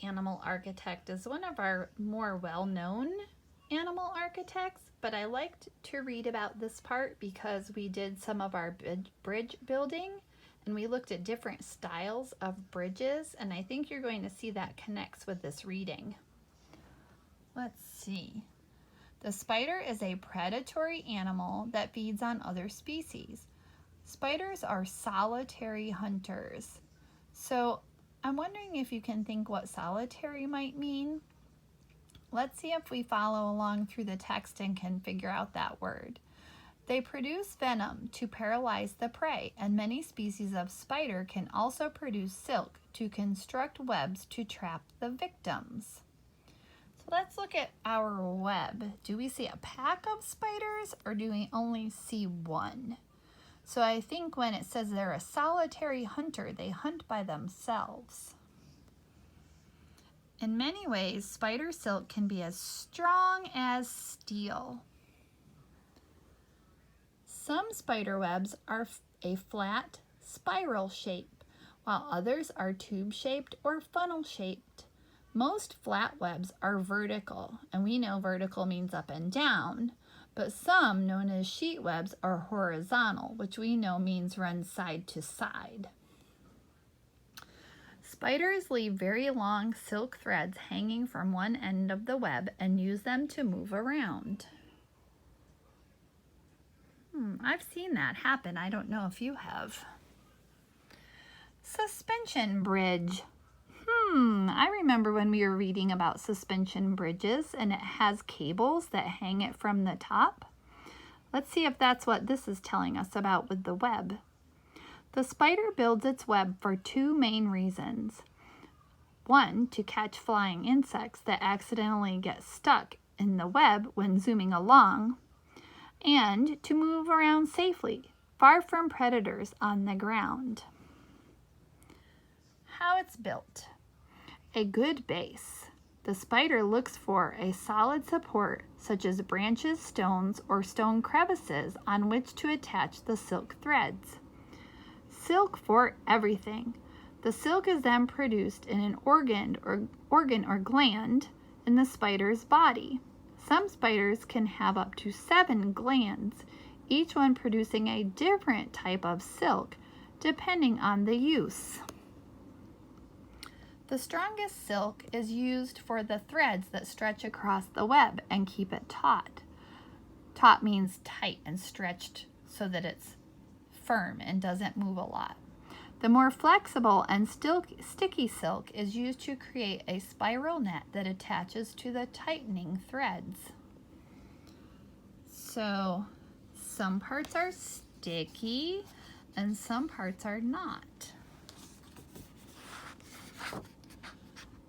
animal architect is one of our more well-known animal architects, but I liked to read about this part because we did some of our bridge building and we looked at different styles of bridges, and I think you're going to see that connects with this reading. Let's see. The spider is a predatory animal that feeds on other species. Spiders are solitary hunters. So I'm wondering if you can think what solitary might mean. Let's see if we follow along through the text and can figure out that word. They produce venom to paralyze the prey, and many species of spider can also produce silk to construct webs to trap the victims. So let's look at our web. Do we see a pack of spiders or do we only see one? So I think when it says they're a solitary hunter, they hunt by themselves. In many ways, spider silk can be as strong as steel. Some spider webs are a flat spiral shape, while others are tube-shaped or funnel-shaped. Most flat webs are vertical, and we know vertical means up and down, but some, known as sheet webs, are horizontal, which we know means run side to side. Spiders leave very long silk threads hanging from one end of the web and use them to move around. I've seen that happen. I don't know if you have. Suspension bridge. I remember when we were reading about suspension bridges, and it has cables that hang it from the top. Let's see if that's what this is telling us about with the web. The spider builds its web for two main reasons. One, to catch flying insects that accidentally get stuck in the web when zooming along, and to move around safely, far from predators on the ground. How it's built. A good base. The spider looks for a solid support, such as branches, stones, or stone crevices on which to attach the silk threads. Silk for everything. The silk is then produced in an organ or gland in the spider's body. Some spiders can have up to 7 glands, each one producing a different type of silk, depending on the use. The strongest silk is used for the threads that stretch across the web and keep it taut. Taut means tight and stretched so that it's firm and doesn't move a lot. The more flexible and sticky silk is used to create a spiral net that attaches to the tightening threads. So some parts are sticky and some parts are not.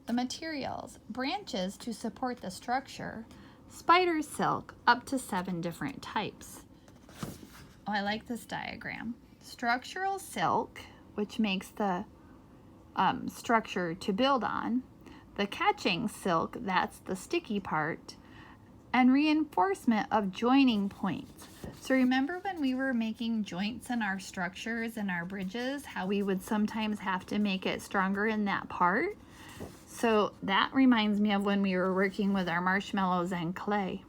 The materials: branches to support the structure, spider silk, up to 7 different types. Oh, I like this diagram. Structural silk, which makes the structure to build on. The catching silk, that's the sticky part. And reinforcement of joining points. So remember when we were making joints in our structures and our bridges, how we would sometimes have to make it stronger in that part? So that reminds me of when we were working with our marshmallows and clay.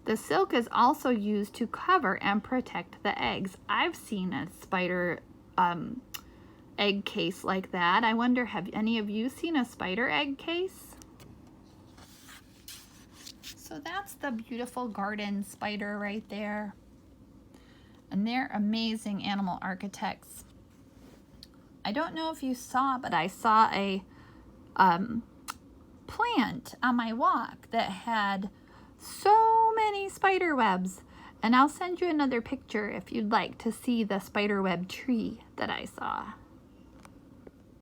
The silk is also used to cover and protect the eggs. I've seen a spider egg case like that. I wonder, have any of you seen a spider egg case? So that's the beautiful garden spider right there. And they're amazing animal architects. I don't know if you saw, but I saw a plant on my walk that had so many spider webs. And I'll send you another picture if you'd like to see the spider web tree that I saw.